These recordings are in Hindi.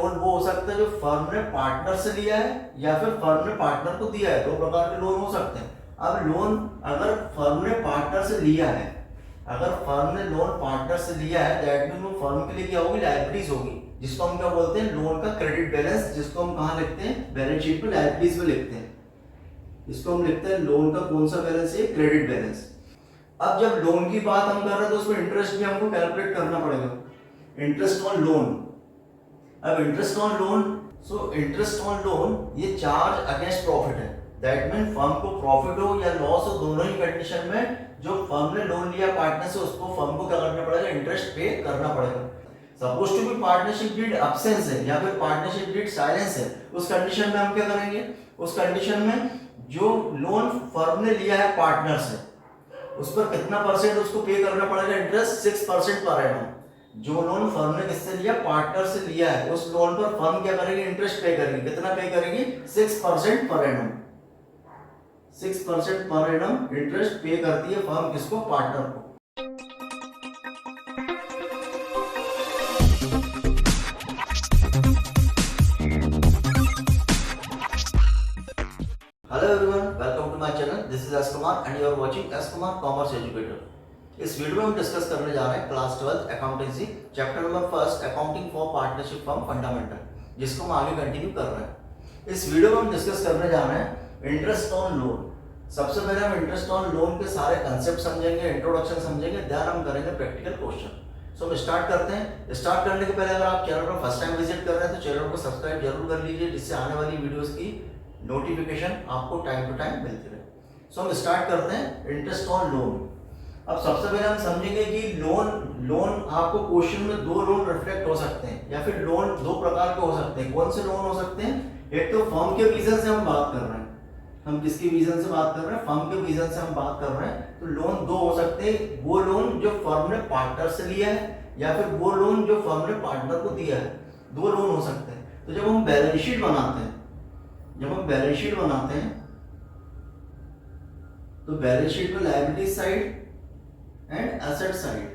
लोन वो हो सकता है जो फर्म ने पार्टनर से लिया है या फिर फर्म ने पार्टनर को दिया है। दो प्रकार के लोन हो सकते हैं। अब लोन अगर फर्म ने पार्टनर से लिया है, अगर फर्म ने लोन पार्टनर से लिया है, दैट मीन वो फर्म के लिए क्या होगी, लायबिलिटीज होगी, जिसको हम क्या बोलते हैं, लोन का क्रेडिट बैलेंस, जिसको हम कहाँ लिखते हैं, बैलेंस शीट में लायबिलिटीज में लिखते हैं। इसको हम लिखते हैं लोन का कौन सा बैलेंस है, क्रेडिट बैलेंस। अब जब लोन की बात हम कर रहे हैं तो उसमें इंटरेस्ट भी हमको कैलकुलेट करना पड़ेगा, इंटरेस्ट ऑन लोन। अब interest on loan, so interest on loan ये चार्ज अगेंस्ट प्रॉफिट है। दैट मीन फर्म को प्रॉफिट हो या लॉस हो, दोनों ही कंडीशन में जो फर्म ने लोन लिया पार्टनर से, उसको फर्म को क्या करना पड़ेगा, इंटरेस्ट पे करना पड़ेगा। Suppose to be partnership deed absence है या फिर पार्टनरशिप डीड साइलेंस है, उस कंडीशन में हम क्या करेंगे, उस कंडीशन में जो लोन फर्म ने लिया है पार्टनर से, उस पर कितना परसेंट उसको पे करना पड़ेगा, इंटरेस्ट 6% पर एनम। जो लोन फर्म ने किससे लिया, पार्टनर से लिया है, उस लोन पर फर्म क्या करेगी, इंटरेस्ट पे करेगी। कितना पे करेगी, 6% पर एनम। 6% पर एनम इंटरेस्ट पे करती है फर्म, किसको, पार्टनर को। Hello everyone, welcome to my channel. This is S Kumar and you are watching S Kumar commerce educator. इस वीडियो में हम डिस्कस करने जा रहे हैं class 12 accountancy chapter number 1 accounting for partnership firm fundamental, जिसको हम आगे कंटिन्यू कर रहे हैं। इस वीडियो में हम डिस्कस करने जा रहे हैं इंटरेस्ट ऑन लोन। सबसे पहले हम इंटरेस्ट ऑन लोन के सारे कंसेप्ट समझेंगे, इंट्रोडक्शन समझेंगे, देन हम करेंगे प्रैक्टिकल क्वेश्चन। सो हम स्टार्ट करते हैं। स्टार्ट करने के पहले अगर आप चैनल पर फर्स्ट टाइम विजिट कर रहे हैं तो चैनल को सब्सक्राइब जरूर कर लीजिए, जिससे आने वाली वीडियोस की नोटिफिकेशन आपको टाइम टू टाइम मिलती रहे। सो हम स्टार्ट करते हैं इंटरेस्ट ऑन लोन। अब सबसे पहले हम समझेंगे कि लोन आपको क्वेश्चन में दो लोन रिफ्लेक्ट हो सकते हैं या फिर लोन दो प्रकार के हो सकते हैं। कौन से लोन हो सकते हैं, एक तो फर्म के विजन से हम बात कर रहे हैं, हम किसकी विजन से बात कर रहे हैं, फर्म के विजन से हम बात कर रहे हैं। तो लोन दो हो सकते हैं, वो लोन जो फर्म ने पार्टनर से लिया है या फिर वो लोन जो फर्म ने पार्टनर को दिया है, दो लोन हो सकते हैं। तो जब हम बैलेंस शीट बनाते हैं, तो बैलेंस शीट में liability side and asset side,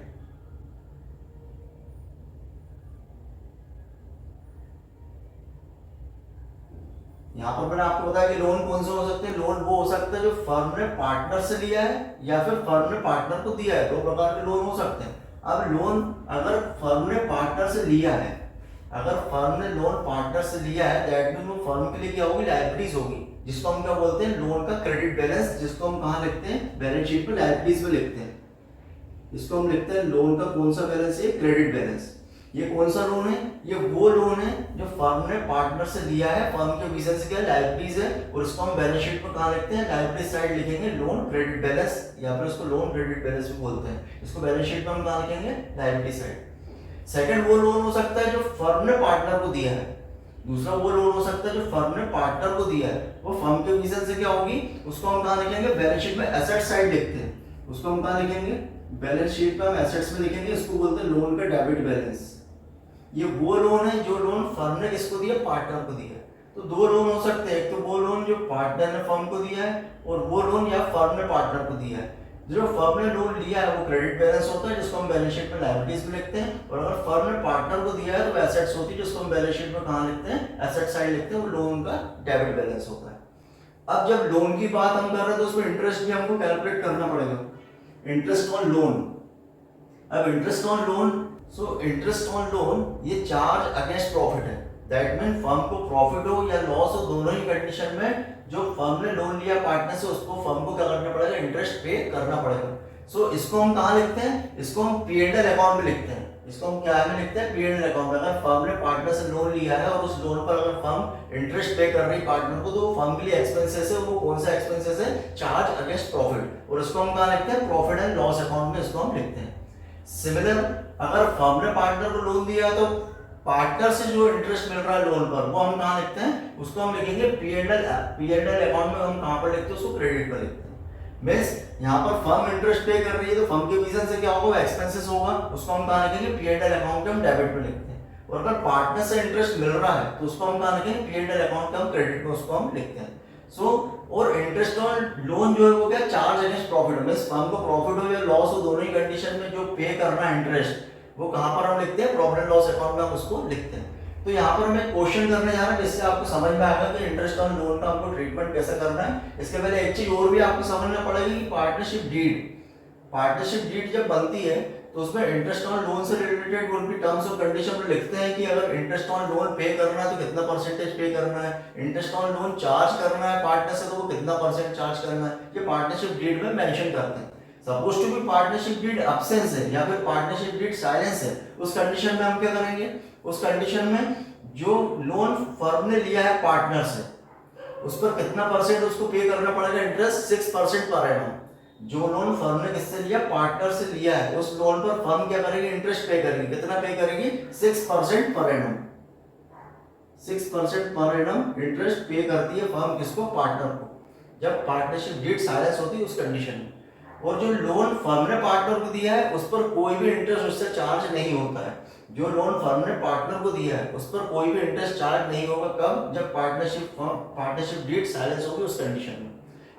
यहां पर मैंने आपको बताया कि लोन कौन से हो सकते हैं। लोन वो हो सकता है जो फर्म ने पार्टनर से लिया है या फिर फर्म ने पार्टनर को दिया है, दो प्रकार के लोन हो सकते हैं। अब लोन अगर फर्म ने पार्टनर से लिया है, अगर फर्म ने लोन पार्टनर से लिया है, दैट मीन वो फर्म के लिए क्या होगी, लायबिलिटीज होगी, जिसको हम क्या बोलते हैं, लोन का क्रेडिट बैलेंस, जिसको हम कहाँ लिखते हैं, बैलेंस शीट में लायबिलिटीज में लिखते हैं। इसको हम लिखते हैं लोन का कौन सा बैलेंस है, क्रेडिट बैलेंस। ये कौन सा लोन है, ये वो लोन है जो फर्म ने पार्टनर से लिया है, फर्म के विजन से क्या लायबिलिटीज है, और इसको हम बैलेंस शीट में कहाँ लिखते हैं, लायबिलिटी साइड लिखेंगे लोन क्रेडिट बैलेंस, या फिर इसको लोन क्रेडिट बैलेंस भी बोलते हैं। इसको बैलेंस शीट में हम कहाँ लिखेंगे, लायबिलिटी साइड। सेकंड वो लोन हो सकता है जो फर्म ने पार्टनर को दिया है। दूसरा वो लोन हो सकता है जो फर्म ने पार्टनर को दिया है, वो फर्म के विजन से क्या होगी, उसको हम कहाँ लिखेंगे, बैलेंस शीट में एसेट साइड लिखते हैं। उसको हम कहाँ लिखेंगे, बैलेंस शीट पे हम एसेट्स में लिखेंगे। इसको बोलते हैं लोन का डेबिट बैलेंस। ये वो लोन है जो लोन फर्म ने किसको दिया, पार्टनर को दिया है। तो दो लोन हो सकते हैं, एक तो वो लोन जो पार्टनर ने फर्म को दिया है, और वो लोन या फर्म ने पार्टनर को दिया है। जो फर्म ने लोन लिया है वो क्रेडिट बैलेंस होता है, जिसको हम बैलेंस शीट में लायबिलिटीज में लिखते हैं, और अगर फर्म ने पार्टनर को दिया है तो एसेट्स होती है, जिसको हम बैलेंस शीट में कहाँ लिखते हैं, एसेट साइड लिखते हैं, वो लोन का डेबिट बैलेंस होता है। अब जब लोन की बात हम कर रहे हैं तो उसमें इंटरेस्ट भी हमको कैलकुलेट करना पड़ेगा, इंटरेस्ट ऑन लोन। अब interest on loan, so interest on loan ये चार्ज अगेंस्ट प्रॉफिट है। दैट मीन फर्म को प्रॉफिट हो या लॉस हो, दोनों ही कंडीशन में जो फर्म ने लोन लिया पार्टनर से, उसको फर्म को क्या करना पड़ेगा, इंटरेस्ट पे करना पड़ेगा। सो इसको हम कहाँ लिखते हैं, इसको हम P&L अकाउंट में लिखते हैं। इसको हम क्या में लिखते हैं, P&L अकाउंट में। अगर फर्म ने पार्टनर से लोन लिया है और उस लोन पर अगर फर्म इंटरेस्ट पे कर रही पार्टनर को, तो वो फर्म के लिए एक्सपेंसेस है। वो कौन सा एक्सपेंसेस है, चार्ज अगेंस्ट प्रॉफिट, और इसको हम कहाँ लिखते हैं, प्रॉफिट एंड लॉस अकाउंट में इसको हम लिखते हैं। सिमिलर अगर फर्म ने पार्टनर को लोन दिया तो पार्टनर से जो इंटरेस्ट मिल रहा है लोन पर, वो हम कहाँ लिखते हैं, उसको हम लिखेंगे P&L अकाउंट में। हम कहाँ पर लिखते हैं, उसको क्रेडिट पर लिखते हैं। मींस यहाँ पर फर्म इंटरेस्ट पे कर रही है तो फर्म के विजन से क्या होगा, एक्सपेंसेस होगा, उसको हम कहाँ लिखेंगे, P&L अकाउंट में हम डेबिट में लिखते हैं। और अगर पार्टनर से इंटरेस्ट मिल रहा है तो उसको हम कहाँ लिखेंगे, P&L अकाउंट में हम क्रेडिट में उसको हम लिखते हैं। सो और इंटरेस्ट ऑन लोन जो है वो क्या, charge against profit. Means firm को प्रॉफिट हो या लॉस हो, दोनों ही कंडीशन में जो पे करना है इंटरेस्ट, वो कहां पर हम लिखते हैं, प्रॉफिट एंड लॉस अकाउंट में हम उसको लिखते हैं। तो यहाँ पर मैं क्वेश्चन करने जा रहा हूँ जिससे आपको समझ में आएगा कि इंटरेस्ट ऑन लोन का आपको ट्रीटमेंट कैसे करना है। इसके पहले एक चीज और भी आपको समझना पड़ेगी कि पार्टनरशिप डीड जब बनती है तो उसमें इंटरेस्ट ऑन लोन से रिलेटेड कोई भी टर्म्स और कंडीशन में लिखते हैं कि अगर इंटरेस्ट ऑन लोन पे करना है तो कितना परसेंटेज पे करना है, इंटरेस्ट ऑन लोन चार्ज करना है पार्टनर से तो वो कितना परसेंट चार्ज करना है, ये पार्टनरशिप डीड में मेंशन करते हैं। Suppose to be partnership deed absence है या फिर पार्टनरशिप डीड साइलेंस है, उस कंडीशन में हम क्या करेंगे, उस कंडीशन में जो लोन फर्म ने लिया है पार्टनर से उस पर कितना परसेंट उसको पे करना पड़ेगा इंटरेस्ट, 6% पर एनम। जो लोन फर्म ने किससे लिया, पार्टनर से लिया है, उस लोन पर फर्म क्या करेगी, इंटरेस्ट पे करेगी। कितना पे करेगी, 6% पर एनम। 6% पर एनम इंटरेस्ट पे करती है फर्म किसको, पार्टनर को, जब पार्टनरशिप डीड साइलेंस होती है उस कंडीशन में। और जो लोन फर्म ने पार्टनर को दिया है उस पर कोई भी इंटरेस्ट उससे चार्ज नहीं होता है। जो लोन फर्म ने पार्टनर को दिया है उस पर कोई भी इंटरेस्ट चार्ज नहीं होगा। कब, जब पार्टनरशिप डीड साइलेंस होगी उस कंडीशन में।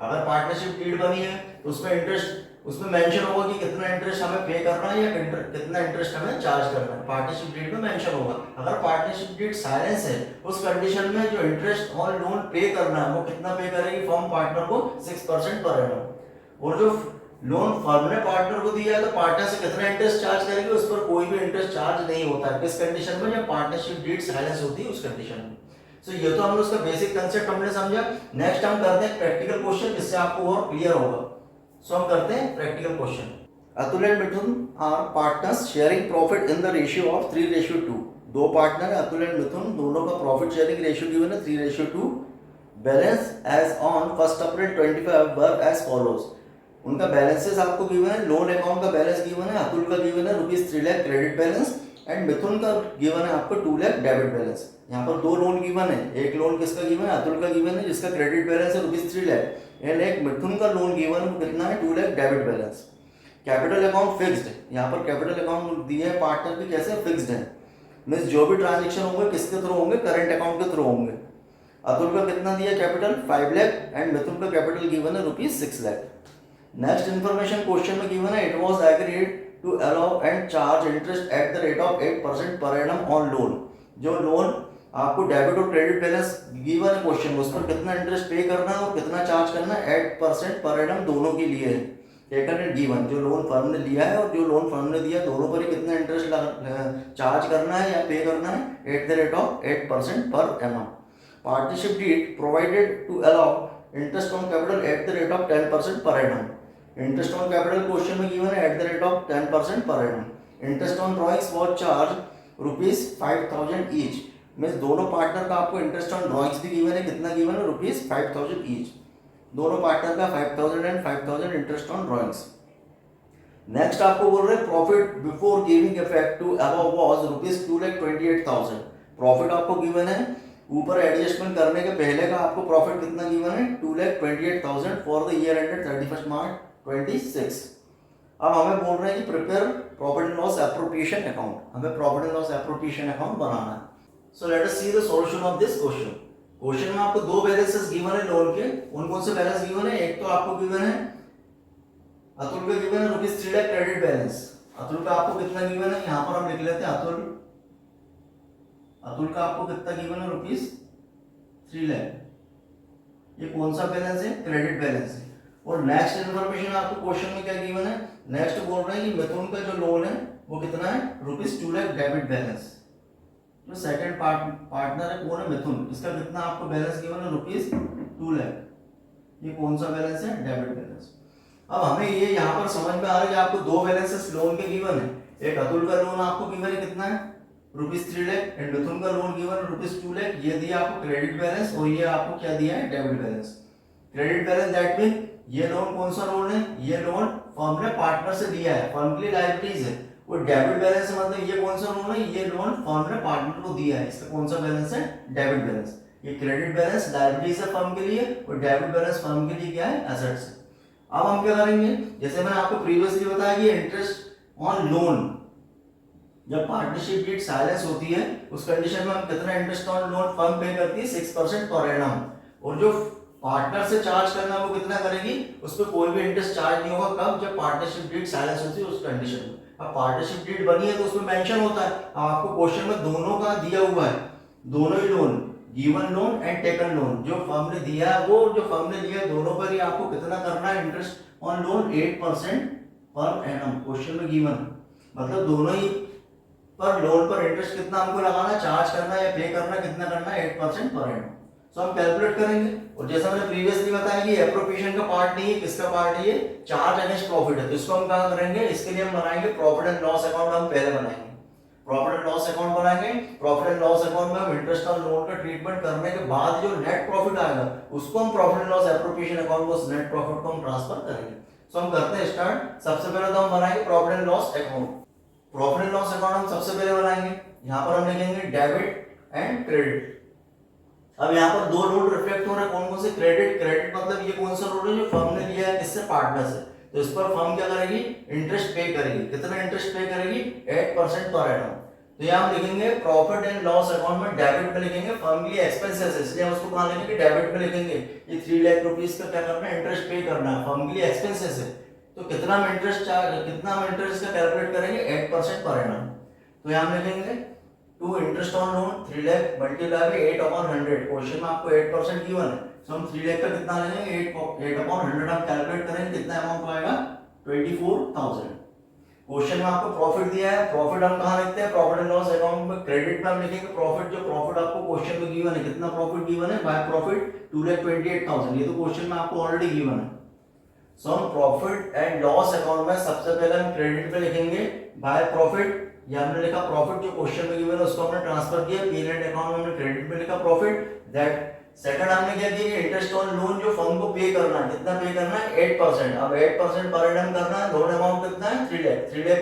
अगर पार्टनरशिप डीड बनी है तो उसमें इंटरेस्ट, उसमें मेंशन होगा कि कितना इंटरेस्ट हमें पे करना है या कितना इंटरेस्ट हमें चार्ज करना है, पार्टनरशिप डीड में मेंशन होगा। अगर पार्टनरशिप डीड साइलेंस है उस कंडीशन में जो इंटरेस्ट ऑन लोन पे करना है वो कितना पे करेगी फर्म पार्टनर को, 6% पर एनम। और जो लोन फर्म ने पार्टनर को दिया है तो पार्टनर से कितना इंटरेस्ट चार्ज करेगी, उस पर कोई भी इंटरेस्ट चार्ज नहीं होता है। किस कंडीशन में, जब पार्टनरशिप डीड साइलेंस होती है उस कंडीशन में। सो ये तो हमने उसका बेसिक कंसेप्ट हमने समझा। नेक्स्ट हम करते हैं प्रैक्टिकल क्वेश्चन जिससे आपको और क्लियर होगा। सो हम करते हैं practical question. Atul and Mithun are partners sharing profit in the ratio of 3:2। दो पार्टनर है अतुल एंड मिथुन, दोनों का प्रॉफिट शेयरिंग रेशियो गिवन है 3:2। Balance as on 1 April 25 were as follows. उनका बैलेंसेस आपको गिवन है। लोन अकाउंट का बैलेंस गिवन है, अतुल का गिवन है ₹3 lakh credit balance and Mithun का गिवन है आपको 2 लाख डेबिट बैलेंस। यहाँ पर दो लोन गिवन है, एक लोन किसका गिवन है, अतुल का गिवन है जिसका क्रेडिट बैलेंस है ₹3 लाख एंड एक मिथुन का लोन गिवन है कितना है 2 lakh debit balance. Capital account fixed, यहाँ पर कैपिटल अकाउंट दिए है पार्टनर की कैसे फिक्स्ड है, मीन्स जो भी ट्रांजेक्शन होंगे किसके थ्रू होंगे, करंट अकाउंट के थ्रू होंगे। अतुल का कितना दिया कैपिटल 5 लाख एंड मिथुन का कैपिटल गिवन है ₹6 लाख। नेक्स्ट इन्फॉर्मेशन क्वेश्चन में गिवन है, it was agreed to allow and charge interest at the rate of 8% per annum on loan. जो लोन आपको डेबिट और क्रेडिट बैलेंस गिवन है क्वेश्चन में, उस पर कितना इंटरेस्ट पे करना है और कितना चार्ज करना है, 8% पर एनम दोनों के लिए है। टेकन एंड गिवन, जो लोन फर्म ने लिया है और जो लोन फर्म ने दिया दोनों पर ही कितना इंटरेस्ट चार्ज करना है या पे करना है, at the rate of 8% per annum. Partnership deed provided to allow interest on capital at the rate of 10% per annum. Interest on capital question में गिवन है at the rate of 10% per annum. Interest on drawings was charge ₹5,000 each. Means दोनों पार्टनर का आपको इंटरेस्ट ऑन ड्रॉइंग्स भी गिवन है, कितना गिवन है ₹5,000 ईच। दोनों पार्टनर का 5,000 and 5,000 interest on drawings. Next आपको बोल रहे हैं profit before giving effect to above was ₹2,28,000। Profit आपको गिवन है, ऊपर एडजस्टमेंट करने के पहले का आपको प्रॉफिट कितना गिवन है 2,28,000 for the year ended 31 March 26। अब हमें बोल रहे हैं कि prepare profit and loss appropriation account, हमें profit and loss appropriation account बनाना है। So let us see the solution of this question. Question में आपको दो बैलेंसेस गिवन है लोन के। कौन से बैलेंस गिवन है, एक तो आपको गिवन है अतुल का गिवन है ₹3 लाख क्रेडिट बैलेंस। अतुल का आपको कितना गिवन है, यहाँ पर हम लिख लेते हैं अतुल का आपको कितना गिवन है ₹3 लाख। ये कौन सा बैलेंस है, क्रेडिट बैलेंस है। और नेक्स्ट इन्फॉर्मेशन आपको क्वेश्चन में क्या गिवन है, नेक्स्ट बोल रहे हैं कि मिथुन का जो लोन है वो कितना है ₹2 लाख डेबिट बैलेंस। जो सेकंड पार्टनर है कौन है, मिथुन, इसका कितना आपको बैलेंस गिवन है ₹2 लाख। ये कौन सा बैलेंस है, डेबिट बैलेंस। अब हमें ये यहाँ पर समझ में आ रहा है कि आपको दो बैलेंसेस लोन के गिवन है। एक अतुल का लोन आपको गिवन है कितना है ₹3 लाख एंड मिथुन का लोन गिवन है ₹2 लाख। ये दिया आपको क्रेडिट बैलेंस और ये आपको क्या दिया है, debit balance. Credit balance that mean ये लोन कौन सा लोन है, ये लोन फर्म ने पार्टनर से दिया है, फर्म के लिए लायबिलिटीज है। वो डेबिट बैलेंस मतलब ये कौन सा लोन है, ये लोन फर्म ने पार्टनर को दिया है, इसका कौन सा बैलेंस है, डेबिट बैलेंस। ये क्रेडिट बैलेंस लायबिलिटीज है फर्म के लिए और डेबिट बैलेंस फर्म के लिए क्या है, एसेट्स है। अब हम क्या करेंगे, जैसे मैंने आपको प्रीवियसली बताया कि इंटरेस्ट ऑन लोन जब पार्टनरशिप डीड साइलेंस होती है उस कंडीशन में हम कितना इंटरेस्ट ऑन लोन फर्म पे करती है 6% पर एनम। और जो पार्टनर से चार्ज करना वो कितना करेगी, उस पर कोई भी इंटरेस्ट चार्ज नहीं होगा। कब, जब पार्टनरशिप डीड साइलेंस होती है उस कंडीशन में। अब पार्टनरशिप डीड बनी है तो उसमें मेंशन होता है। अब आपको क्वेश्चन में दोनों का दिया हुआ है दोनों ही loan, given loan and taken loan, जो फर्म ने दिया है वो जो फर्म ने दिया है दोनों पर ही आपको कितना करना है interest on loan 8% per annum. Question में गिवन मतलब दोनों ही पर लोन पर इंटरेस्ट कितना हमको लगाना, चार्ज करना है या पे करना, कितना करना है 8% पर एनम। सो हम कैलकुलेट करेंगे और जैसा मैंने प्रीवियसली बताया कि एप्रोप्रिएशन का पार्ट नहीं है, किसका पार्ट है ये, चार्ज अगेंस्ट प्रॉफिट है। तो इसको हम कहां करेंगे, इसके लिए हम बनाएंगे प्रॉफिट एंड लॉस अकाउंट। हम पहले बनाएंगे प्रॉफिट एंड लॉस अकाउंट बनाएंगे। प्रॉफिट एंड लॉस अकाउंट में हम इंटरेस्ट ऑन लोन का ट्रीटमेंट करने के बाद जो नेट प्रॉफिट आएगा उसको हम profit and loss appropriation account में उस नेट प्रॉफिट को हम ट्रांसफर करेंगे। सो हम करते हैं स्टार्ट। सबसे पहले तो हम बनाएंगे profit and loss account. Profit and loss account हम सबसे पहले बनाएंगे, यहाँ पर हम लिखेंगे डेबिट एंड क्रेडिट। अब यहाँ पर दो लोड रिफ्लेक्ट हो रहे हैं, कौन कौन से, क्रेडिट। क्रेडिट मतलब ये कौन सा लोड है जो फर्म ने लिया है किससे, पार्टनर से। तो इस पर फर्म क्या करेगी, इंटरेस्ट पे करेगी। कितना इंटरेस्ट पे करेगी, 8% पर एनम। तो यहाँ हम लिखेंगे प्रॉफिट एंड लॉस अकाउंट में डेबिट में लिखेंगे फर्म के लिए एक्सपेंसेस, इसलिए हम उसको कहाँ लिखेंगे, डेबिट में लिखेंगे। ये 3 लाख रुपीस का क्या करना है, इंटरेस्ट पे करना है, फर्म के लिए एक्सपेंसेस है। तो कितना हम इंटरेस्ट का कैलकुलेट करेंगे, 8% पर एनम। तो यहाँ हम लिखेंगे to interest on loan 3 lakh multiply by 8/100। Question में आपको 8% गिवन है, सो हम 3 लाख का कितना लेंगे, 8/100 हम कैलकुलेट करेंगे, कितना अमाउंट आएगा, 24,000। क्वेश्चन में आपको प्रॉफिट दिया है, प्रॉफिट हम कहाँ लिखते हैं, प्रॉफिट एंड लॉस अकाउंट में क्रेडिट में हम लिखेंगे प्रॉफिट। जो प्रॉफिट आपको क्वेश्चन में गिवन है, कितना प्रॉफिट गिवन है, बाय प्रॉफिट 2,28,000। ये तो क्वेश्चन में आपको ऑलरेडी गिवन है। सो हम प्रॉफिट एंड लॉस अकाउंट में सबसे पहले हम क्रेडिट पे लिखेंगे बाय प्रॉफिट। या हमने लिखा प्रॉफिट जो क्वेश्चन में गिवन है उसको हमने ट्रांसफर किया पीरियड अकाउंट में, हमने क्रेडिट में लिखा प्रॉफिट दैट। सेकंड हमने क्या किया, इंटरेस्ट ऑन लोन जो फर्म को पे करना है, कितना पे करना है, 8%। अब 8% पर एनम करना है, लोन अमाउंट कितना है, 3 लाख। 3 लाख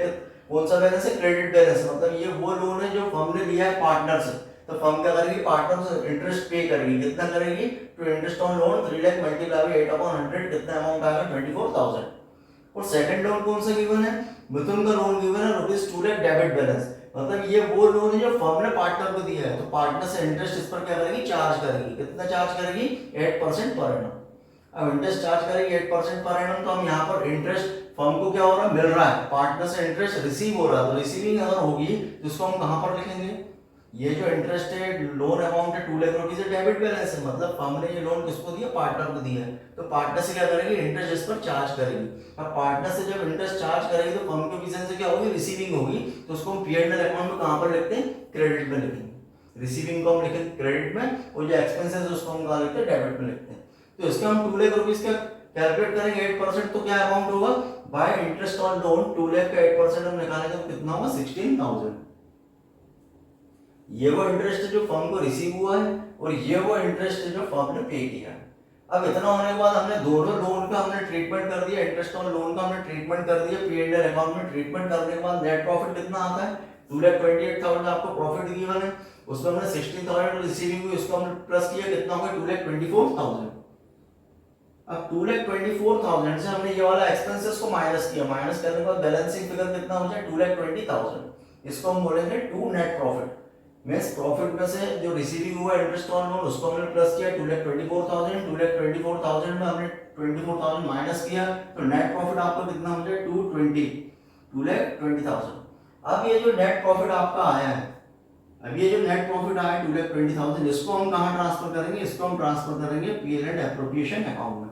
कौन सा बैलेंस है, क्रेडिट बैलेंस। मतलब ये वो लोन है जो फर्म ने लिया है पार्टनर से। तो फर्म क्या करेगी, पार्टनर से इंटरेस्ट पे करेगी। कितना करेगी, to interest on loan 3 lakh multiply by 8/100, कितना अमाउंट आएगा, 24,000। और सेकंड लोन कौन सा गिवन है, मिथुन का लोन गिवन है ₹2 लाख डेबिट बैलेंस। मतलब ये वो लोन है जो फर्म ने पार्टनर को दिया है, तो पार्टनर से इंटरेस्ट इस पर क्या करेगी, चार्ज करेगी। कितना चार्ज करेगी, 8% पर एनम। अब इंटरेस्ट चार्ज करेगी 8% पर एनम, तो हम यहाँ पर इंटरेस्ट फर्म को क्या हो रहा है, मिल रहा है, पार्टनर से इंटरेस्ट रिसीव हो रहा है। तो रिसीविंग अगर होगी तो इसको हम कहाँ पर लिखेंगे, ये जो इंटरेस्ट है लोन अमाउंट है 2 लाख रुपीस डेबिट बैलेंस है। मतलब फर्म ने ये लोन किसको दिया, पार्टनर को दिया है। तो पार्टनर से क्या करेगी, इंटरेस्ट इस पर चार्ज करेगी। अब पार्टनर से जब इंटरेस्ट चार्ज करेगी तो फर्म के विजन से क्या होगी, रिसीविंग होगी। तो उसको हम पी&एल अकाउंट में कहां पर लिखते हैं, क्रेडिट में लिखेंगे। रिसीविंग को हम लिखेंगे क्रेडिट में, और जो एक्सपेंसेस है उसको हम कहां लिखते हैं, डेबिट में लिखते हैं। तो इसका हम 2 लाख रुपीस का कैलकुलेट करेंगे 8%, तो क्या अमाउंट होगा, bye interest on loan 2 lakh का 8% हम निकालेंगे तो कितना होगा, 16,000। ये वो इंटरेस्ट है जो फर्म को रिसीव हुआ है, और ये वो इंटरेस्ट है जो फर्म ने पे किया है। अब इतना होने के बाद हमने दोनों लोन का हमने ट्रीटमेंट कर दिया, इंटरेस्ट ऑन लोन का हमने ट्रीटमेंट कर दिया पी&एल अकाउंट में। ट्रीटमेंट करने के बाद नेट प्रॉफिट कितना आता है, 2,28,000 आपको प्रॉफिट गिवन है, उसमें हमने 16,000 रिसीविंग हुई, उसको हमने प्लस किया, कितना होगा, 2,24,000। अब 2,24,000 से हमने ये वाला एक्सपेंसेस को माइनस किया, माइनस करने के बाद बैलेंसिंग फिगर कितना हो जाए, 2,20,000। इसको हम बोलेंगे to net profit. Means profit में से जो रिसीविंग हुआ इंटरेस्ट ऑन लोन उसको हमने प्लस किया 2,24,000। 2,24,000 में हमने 24,000 माइनस किया, तो नेट प्रॉफिट आपका कितना हो जाए, 2,20,000। अब ये जो नेट प्रॉफिट आपका आया है, अब ये जो नेट प्रॉफिट आया 2,20,000, इसको हम कहाँ ट्रांसफर करेंगे, इसको हम ट्रांसफर करेंगे पी&एल एप्रोप्रिएशन अकाउंट में।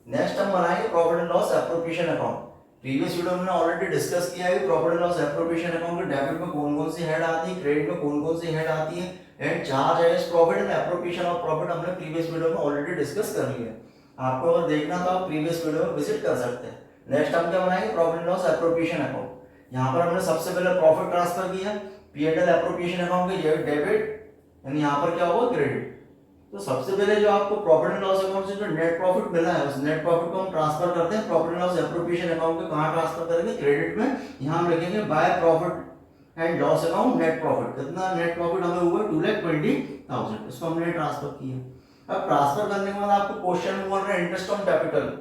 नेक्स्ट हम बनाएंगे profit and loss appropriation account. Previous video में ऑलरेडी डिस्कस किया है कि profit and loss appropriation account के डेबिट में कौन-कौन सी हेड आती है, क्रेडिट में कौन-कौन सी हेड आती है, and charge against profit and appropriation of profit हमने प्रीवियस वीडियो में ऑलरेडी डिस्कस कर लिया है। आपको अगर देखना तो आप प्रीवियस वीडियो में विजिट कर सकते हैं। नेक्स्ट हम क्या बनाएंगे, profit and loss appropriation account. यहाँ पर हमने सबसे पहले प्रॉफिट ट्रांसफर किया पी&एल एप्रोप्रिएशन अकाउंट के, ये डेबिट यानी यहाँ पर क्या होगा, क्रेडिट। तो सबसे पहले जो आपको प्रॉफिट एंड लॉस अकाउंट से जो नेट प्रॉफिट मिला है उस नेट प्रॉफिट को हम ट्रांसफर करते हैं profit and loss appropriation account में। कहां ट्रांसफर करेंगे, क्रेडिट में। यहां हम लिखेंगे by profit and loss account net profit. कितना नेट प्रॉफिट हमें हुआ, 2,20,000। इसको हमने ट्रांसफर किया। अब ट्रांसफर करने के बाद आपको क्वेश्चन में बोल रहा है इंटरेस्ट ऑन कैपिटल।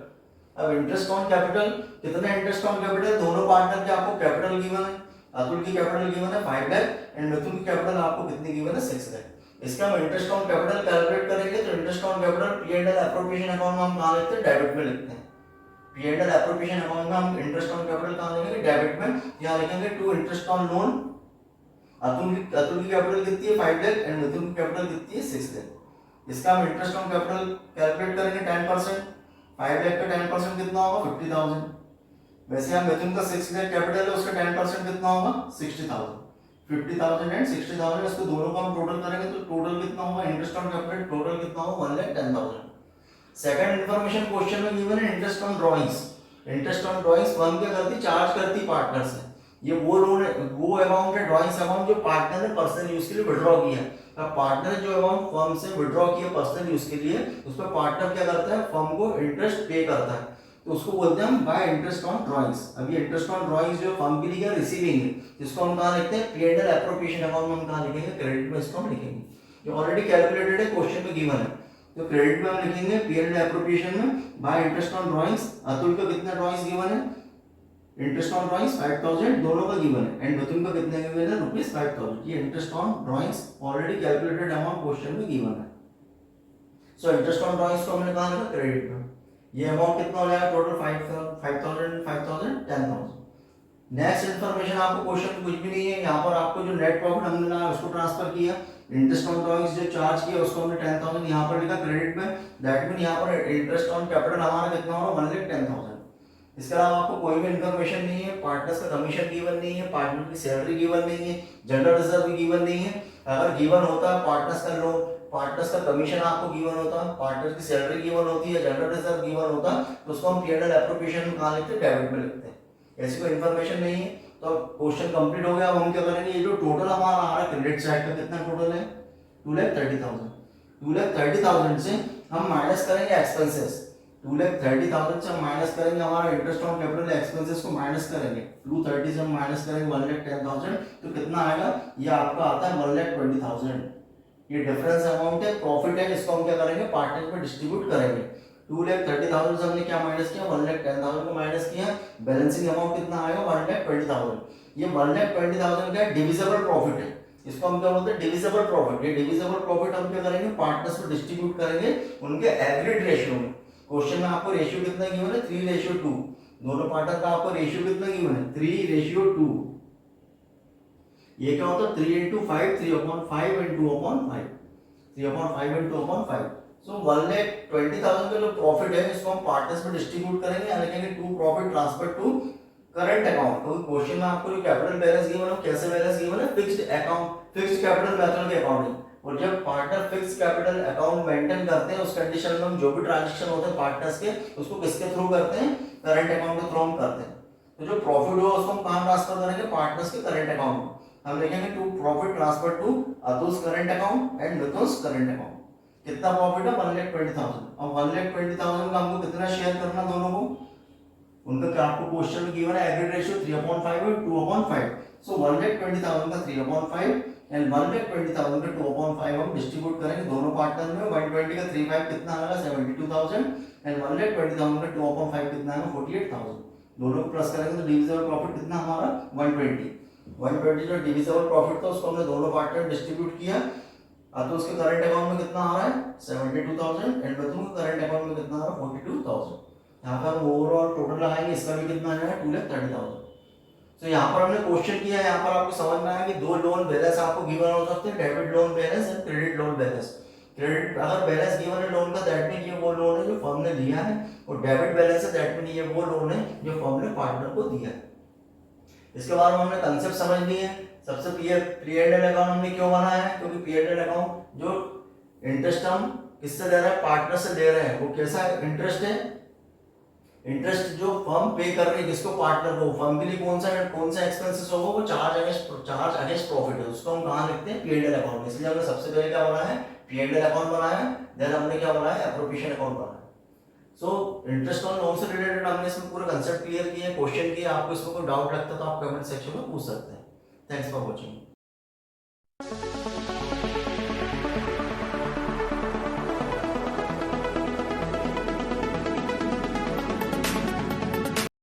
अब इंटरेस्ट ऑन कैपिटल, कितना इंटरेस्ट ऑन कैपिटल, दोनों पार्टनर के आपको कैपिटल गिवन है। अतुल की कैपिटल गिवन है 5 लाख एंड मिथुन की कैपिटल आपको कितनी गिवन है, 6 लाख। इसका हम इंटरेस्ट ऑन कैपिटल कैलकुलेट करेंगे, तो interest on capital P and L appropriation account में हम कहां लिखते हैं, डेबिट में लिखते हैं। पी&एल एप्रोप्रिएशन अकाउंट में हम इंटरेस्ट ऑन कैपिटल कहां लिखेंगे, डेबिट में। यहां लिखेंगे to interest on loan. Atul की कैपिटल कितनी है 5 लाख एंड मिथुन की कैपिटल कितनी है 6 लाख। इसका हम इंटरेस्ट ऑन कैपिटल कैलकुलेट करेंगे 10%। 5 लाख का 10% कितना होगा 50,000। वैसे हम मिथुन का 6 लाख कैपिटल है उसका 10% कितना होगा 60,000। 50,000 एंड 60,000 इसको दोनों का हम टोटल करेंगे तो टोटल कितना होगा इंटरेस्ट ऑन कैपिटल टोटल कितना होगा 1,10,000। सेकंड इन्फॉर्मेशन क्वेश्चन में गिवन है interest on drawings. Interest on drawings firm क्या करती चार्ज करती पार्टनर से। ये वो लोन है वो अमाउंट है ड्राइंग्स अमाउंट जो पार्टनर ने पर्सनल यूज के लिए विड्रॉ किया। अब पार्टनर जो अमाउंट फर्म से विड्रॉ किया पर्सनल यूज के लिए उस पर पार्टनर क्या करता है फर्म को इंटरेस्ट पे करता है तो उसको बोलते हैं हम बाय इंटरेस्ट ऑन ड्राइंग्स। अब ये इंटरेस्ट ऑन ड्राइंग्स जो फर्म के लिए रिसीविंग है जिसको हम कहाँ लिखते हैं P&L एप्रोप्रिएशन अकाउंट में हम कहाँ लिखेंगे क्रेडिट में इसको हम लिखेंगे जो ऑलरेडी कैलकुलेटेड है क्वेश्चन में गिवन है। तो क्रेडिट में हम लिखेंगे P&L एप्रोप्रिएशन में bye interest on drawings. Atul का कितना ड्राइंग्स गिवन है इंटरेस्ट ऑन ड्राइंग्स 5,000 दोनों का गिवन है एंड मिथुन का कितने गिवन है ₹5,000। ये interest on drawings already calculated amount question में गिवन है। सो इंटरेस्ट ऑन ड्राइंग्स को हमने कहाँ लिखा क्रेडिट में। ये अमाउंट कितना हो जाएगा टोटल 5,000 5,000 10,000। नेक्स्ट इन्फॉर्मेशन आपको क्वेश्चन में कुछ भी नहीं है यहाँ पर आपको जो नेट प्रॉफिट हमने लाया उसको ट्रांसफर किया। इंटरेस्ट ऑन ड्राइंग्स जो चार्ज किया उसको हमने 10,000 यहाँ पर लिखा क्रेडिट में। दैट मीन यहाँ पर इंटरेस्ट ऑन कैपिटल हमारा कितना होगा 1,10,000। इसके अलावा आपको कोई भी इन्फॉर्मेशन नहीं है पार्टनर्स का कमीशन गिवन नहीं है पार्टनर की सैलरी गिवन नहीं है जनरल रिजर्व भी गिवन नहीं है। अगर गिवन होता है पार्टनर्स का लोन पार्टनर्स का कमीशन आपको गिवन होता पार्टनर की सैलरी गिवन होती है जनरल रिजर्व गिवन होता तो उसको हम P&L एप्रोप्रिएशन में कहाँ लिखते हैं डेबिट में लिखते हैं। ऐसी कोई इन्फॉर्मेशन नहीं है तो क्वेश्चन कंप्लीट हो गया। अब हम क्या करेंगे ये जो टोटल हमारा आ रहा है क्रेडिट साइड का कितना टोटल है 2,30,000। 2,30,000 से हम माइनस करेंगे एक्सपेंसेस। 2,30,000 से हम माइनस करेंगे हमारा इंटरेस्ट ऑन कैपिटल एक्सपेंसेस को माइनस करेंगे। 230 से हम माइनस करेंगे 1,10,000 तो कितना आएगा ये आपका आता है 1,20,000। ये डिफरेंस अमाउंट है प्रॉफिट है इसको हम क्या करेंगे पार्टनर में डिस्ट्रीब्यूट करेंगे। 2,30,000 से हमने क्या माइनस किया 1,10,000 को माइनस किया बैलेंसिंग अमाउंट कितना आएगा 1,20,000। ये 1,20,000 का डिविजिबल प्रॉफिट है इसको हम क्या बोलते हैं डिविजिबल प्रॉफिट। ये डिविजिबल प्रॉफिट हम क्या करेंगे पार्टनर्स को डिस्ट्रीब्यूट करेंगे उनके एग्रीड रेशियो में। क्वेश्चन में आपको रेशियो कितना गिवन है 3:2। दोनों पार्टनर का आपको रेशियो कितना गिवन है 3:2। ये क्या होता है 3 into 5 3/5 and 2/5 3/5 and 2/5। सो 1,20,000 का जो प्रॉफिट है इसको हम पार्टनर्स में डिस्ट्रीब्यूट करेंगे यानी कि to profit transfer to current account. तो क्वेश्चन में आपको जो कैपिटल बैलेंस गिवन है कैसे बैलेंस गिवन है fixed account fixed capital method के अकॉर्डिंग। और जब partner fix capital account maintain करते हैं उस कंडीशन में हम जो भी ट्रांजैक्शन होते हैं पार्टनर्स के उसको किसके थ्रू करते हैं करंट अकाउंट के थ्रू हम करते हैं। तो जो प्रॉफिट हुआ उसको हम कहां ट्रांसफर करेंगे पार्टनर्स के करंट अकाउंट में। हम लिखेंगे to profit transfer to Atul's current account and Mithun's current account. कितना प्रॉफिट है 1,20,000। अब 1,20,000 का हमको कितना शेयर करना दोनों को उनका क्या आपको क्वेश्चन में गिवन है एग्रीड रेशियो 3/5 और 2/5। सो 1,20,000 का 3/5 एंड 1,20,000 का 2/5 हम डिस्ट्रीब्यूट करेंगे दोनों पार्टनर में। 120 का 3/5 कितना आएगा 72,000 एंड 1,20,000 का 2/5 कितना आएगा 48,000। दोनों को प्लस करेंगे तो डिविजिबल प्रॉफिट कितना हमारा 120 जो डिविजिबल प्रॉफिट था उसको हमने दोनों पार्टनर डिस्ट्रीब्यूट किया। तो उसके करंट अकाउंट में कितना आ रहा है 72,000 एंड मिथुन के करंट अकाउंट में कितना आ रहा है 42,000। यहाँ पर हम ओवरऑल टोटल लगाएंगे इसका भी कितना आ जाएगा 2,30,000। तो यहाँ पर हमने क्वेश्चन किया है यहाँ पर आपको समझ में आया कि दो लोन बैलेंस आपको गिवन हो सकते हैं debit loan balance and credit loan balance. Credit अगर बैलेंस गिवन है लोन का दैट मीन ये वो लोन है जो फर्म ने लिया है और डेबिट बैलेंस है दैट मीन ये वो लोन है जो फर्म ने पार्टनर को दिया है। इसके बाद हमने कंसेप्ट समझ लिए। सबसे P&L अकाउंट हमने क्यों बनाया है क्योंकि P&L अकाउंट जो इंटरेस्ट हम किससे ले रहे हैं पार्टनर से ले रहे हैं वो कैसा इंटरेस्ट है इंटरेस्ट जो फर्म पे कर रही है किसको पार्टनर को। फर्म के लिए कौन सा एक्सपेंसेस होगा वो चार्ज अगेंस्ट प्रॉफिट है उसको हम कहाँ लिखते हैं P&L अकाउंट में। इसलिए हमने सबसे पहले क्या बनाया है P&L अकाउंट बनाया है देन हमने क्या बनाया एप्रोप्रिएशन अकाउंट बनाया। सो इंटरेस्ट ऑन लोन से रिलेटेड हमने इसमें पूरा कंसेप्ट क्लियर किया क्वेश्चन किया। आपको इसमें कोई डाउट लगता है तो आप कमेंट सेक्शन में पूछ सकते हैं। Thanks for watching.